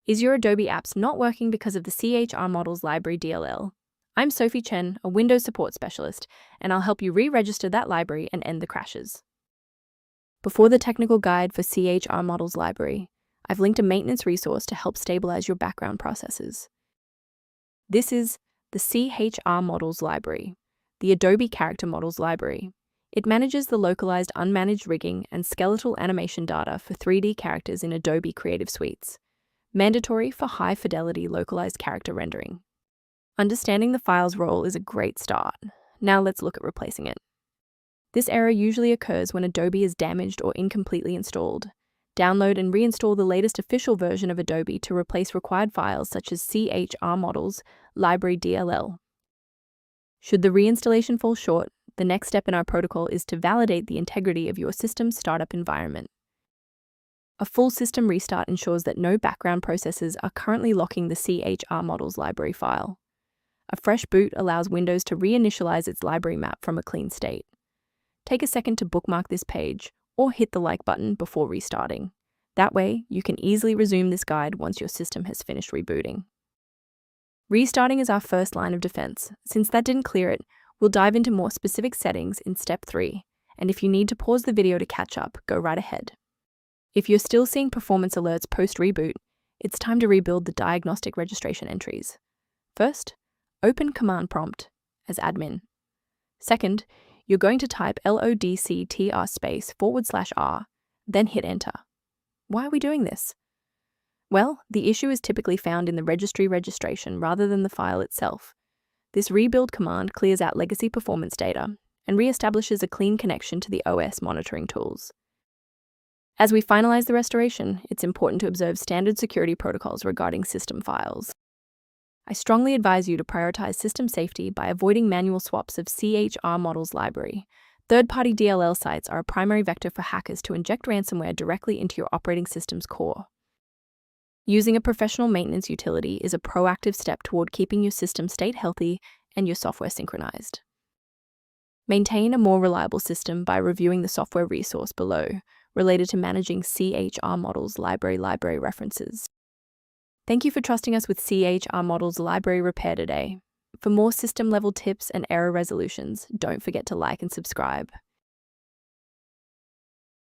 Is your Adobe apps not working because of the Chrmodels Library DLL? I'm Sophie Chen, a Windows support specialist, and I'll help you re-register that library and end the crashes. Before the technical guide for Chrmodels Library, I've linked a maintenance resource to help stabilize your background processes. This is the Chrmodels Library, the Adobe Character Models library. It manages the localized unmanaged rigging and skeletal animation data for 3D characters in Adobe Creative Suites, mandatory for high-fidelity localized character rendering. Understanding the file's role is a great start. Now let's look at replacing it. This error usually occurs when Adobe is damaged or incompletely installed. Download and reinstall the latest official version of Adobe to replace required files such as Chrmodels Library DLL. Should the reinstallation fall short, the next step in our protocol is to validate the integrity of your system's startup environment. A full system restart ensures that no background processes are currently locking the Chrmodels library file. A fresh boot allows Windows to reinitialize its library map from a clean state. Take a second to bookmark this page or hit the like button before restarting. That way, you can easily resume this guide once your system has finished rebooting. Restarting is our first line of defense. Since that didn't clear it, we'll dive into more specific settings in step 3, and if you need to pause the video to catch up, go right ahead. If you're still seeing performance alerts post-reboot, it's time to rebuild the diagnostic registration entries. First, open Command Prompt as admin. Second, you're going to type locktr/r, then hit Enter. Why are we doing this? Well, the issue is typically found in the registry registration rather than the file itself. This rebuild command clears out legacy performance data and reestablishes a clean connection to the OS monitoring tools. As we finalize the restoration, it's important to observe standard security protocols regarding system files. I strongly advise you to prioritize system safety by avoiding manual swaps of Chrmodels library. Third-party DLL sites are a primary vector for hackers to inject ransomware directly into your operating system's core. Using a professional maintenance utility is a proactive step toward keeping your system state healthy and your software synchronized. Maintain a more reliable system by reviewing the software resource below, related to managing Chrmodels library references. Thank you for trusting us with Chrmodels library repair today. For more system-level tips and error resolutions, don't forget to like and subscribe.